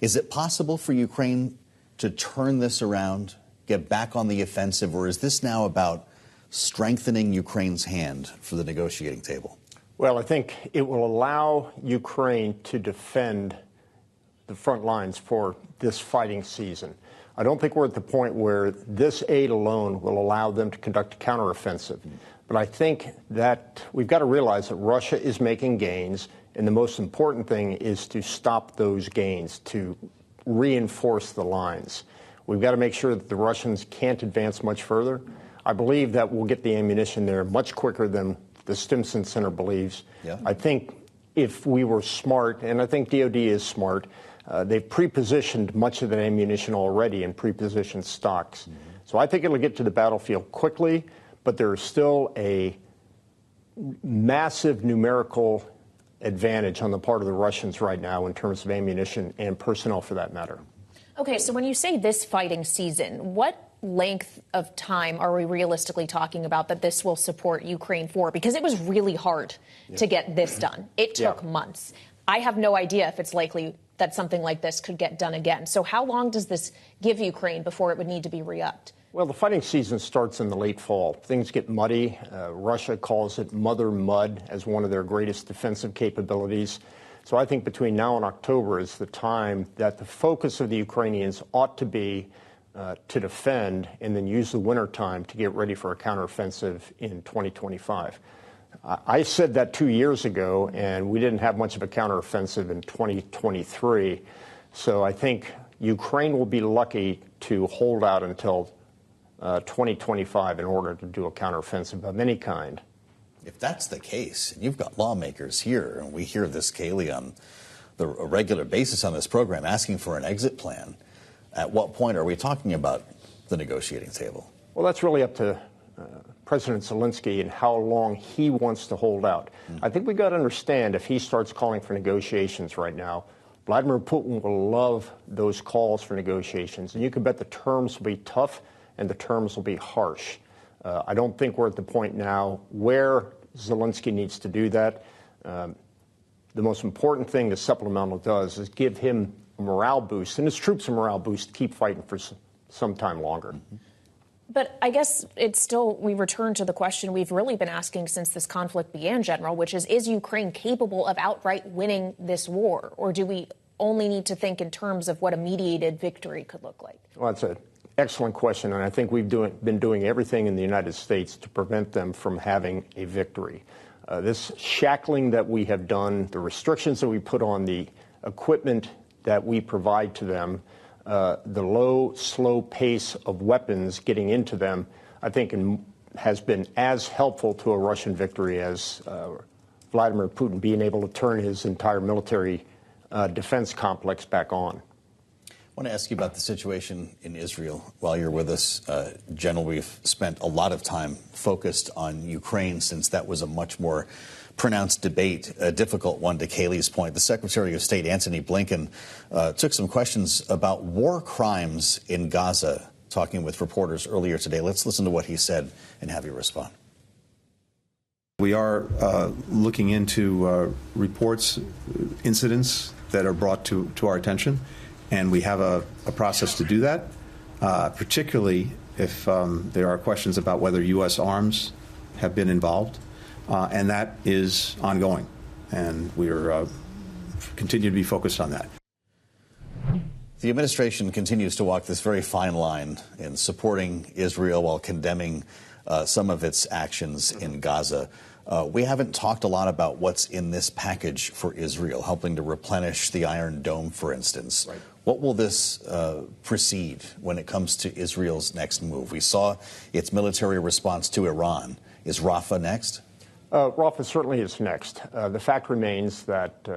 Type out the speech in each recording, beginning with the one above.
Is it possible for Ukraine to turn this around, get back on the offensive, or is this now about strengthening Ukraine's hand for the negotiating table? Well, I think it will allow Ukraine to defend the front lines for this fighting season. I don't think we're at the point where this aid alone will allow them to conduct a counteroffensive. But I think that we've got to realize that Russia is making gains, and the most important thing is to stop those gains, to reinforce the lines. We've got to make sure that the Russians can't advance much further. I believe that we'll get the ammunition there much quicker than the Stimson Center believes. Yeah. I think if we were smart, and I think DOD is smart, they've pre-positioned much of that ammunition already in pre-positioned stocks. Mm-hmm. So I think it'll get to the battlefield quickly, but there is still a massive numerical advantage on the part of the Russians right now in terms of ammunition and personnel for that matter. Okay, so when you say this fighting season, what length of time are we realistically talking about that this will support Ukraine for? Because it was really hard to get this done. It took months. I have no idea if it's likely that something like this could get done again. So how long does this give Ukraine before it would need to be re-upped? Well, the fighting season starts in the late fall. Things get muddy. Russia calls it mother mud as one of their greatest defensive capabilities. So I think between now and October is the time that the focus of the Ukrainians ought to be to defend and then use the winter time to get ready for a counteroffensive in 2025. I said that 2 years ago, and we didn't have much of a counteroffensive in 2023. So I think Ukraine will be lucky to hold out until 2025 in order to do a counteroffensive of any kind. If that's the case, and you've got lawmakers here, and we hear this, Kailey, on a regular basis on this program, asking for an exit plan, at what point are we talking about the negotiating table? Well, that's really up to President Zelensky and how long he wants to hold out. I think we've got to understand if he starts calling for negotiations right now, Vladimir Putin will love those calls for negotiations. And you can bet the terms will be tough and the terms will be harsh. I don't think we're at the point now where Zelensky needs to do that. The most important thing the supplemental does is give him a morale boost and his troops a morale boost to keep fighting for some time longer. But I guess it's still, we return to the question we've really been asking since this conflict began, General, which is Ukraine capable of outright winning this war? Or do we only need to think in terms of what a mediated victory could look like? Well, that's an excellent question, and I think we've been doing everything in the United States to prevent them from having a victory. This shackling that we have done, the restrictions that we put on the equipment that we provide to them, the low, slow pace of weapons getting into them, I think has been as helpful to a Russian victory as Vladimir Putin being able to turn his entire military defense complex back on. I want to ask you about the situation in Israel while you're with us. General, we've spent a lot of time focused on Ukraine since that was a much more pronounced debate, a difficult one to Kailey's point. The Secretary of State, Antony Blinken, took some questions about war crimes in Gaza, talking with reporters earlier today. Let's listen to what he said and have you respond. We are looking into reports, incidents that are brought to our attention, and we have a process to do that, particularly if there are questions about whether U.S. arms have been involved. And that is ongoing, and we're continue to be focused on that. The administration continues to walk this very fine line in supporting Israel while condemning some of its actions in Gaza. We haven't talked a lot about what's in this package for Israel, helping to replenish the Iron Dome, for instance. Right. What will this precede when it comes to Israel's next move? We saw its military response to Iran. Is Rafah next? Rafah certainly is next. The fact remains that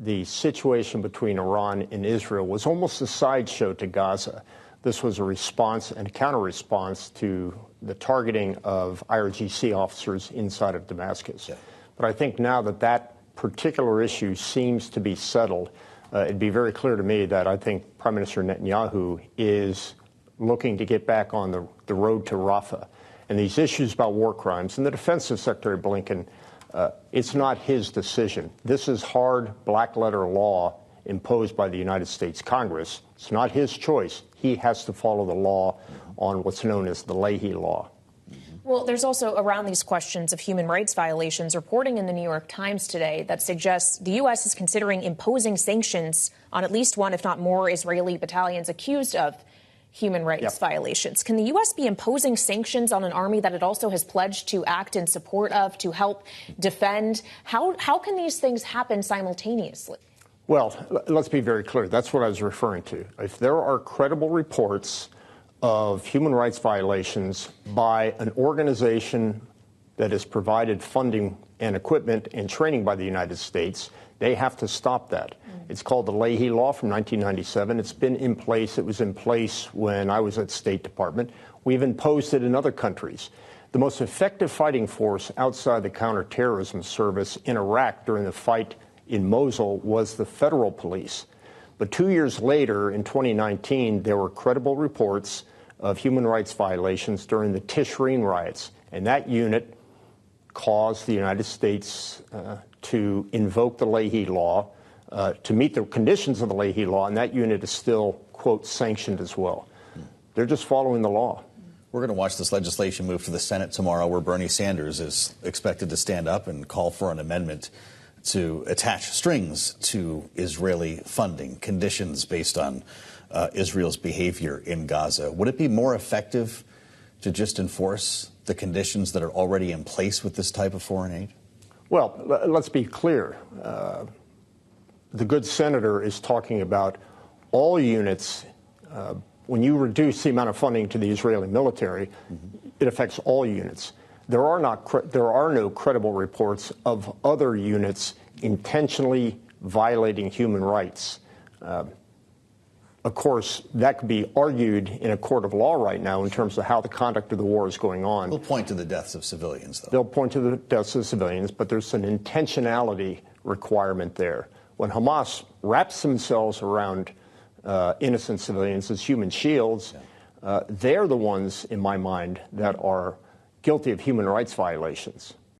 the situation between Iran and Israel was almost a sideshow to Gaza. This was a response and a counter-response to the targeting of IRGC officers inside of Damascus. Yeah. But I think now that that particular issue seems to be settled, it'd be very clear to me that I think Prime Minister Netanyahu is looking to get back on the road to Rafah. And these issues about war crimes, and the defense of Secretary Blinken, it's not his decision. This is hard black-letter law imposed by the United States Congress. It's not his choice. He has to follow the law on what's known as the Leahy Law. Well, there's also around these questions of human rights violations reporting in the New York Times today that suggests the U.S. is considering imposing sanctions on at least one, if not more, Israeli battalions accused of human rights violations. Can the U.S. be imposing sanctions on an army that it also has pledged to act in support of, to help defend? How can these things happen simultaneously? Well, let's be very clear. That's what I was referring to. If there are credible reports of human rights violations by an organization that has provided funding and equipment and training by the United States, they have to stop that. It's called the Leahy Law from 1997. It's been in place. It was in place when I was at State Department. We've imposed it in other countries. The most effective fighting force outside the counterterrorism service in Iraq during the fight in Mosul was the federal police. But 2 years later, in 2019, there were credible reports of human rights violations during the Tishreen riots. And that unit caused the United States to invoke the Leahy Law to meet the conditions of the Leahy Law. And that unit is still, quote, sanctioned as well. They're just following the law. We're going to watch this legislation move to the Senate tomorrow, where Bernie Sanders is expected to stand up and call for an amendment to attach strings to Israeli funding, conditions based on Israel's behavior in Gaza. Would it be more effective to just enforce the conditions that are already in place with this type of foreign aid? Well, let's be clear. The good senator is talking about all units. When you reduce the amount of funding to the Israeli military, it affects all units. There are no credible reports of other units intentionally violating human rights. Of course, that could be argued in a court of law right now in terms of how the conduct of the war is going on. They'll point to the deaths of civilians, though. They'll point to the deaths of civilians, but there's an intentionality requirement there. When Hamas wraps themselves around innocent civilians as human shields, they're the ones, in my mind, that are guilty of human rights violations.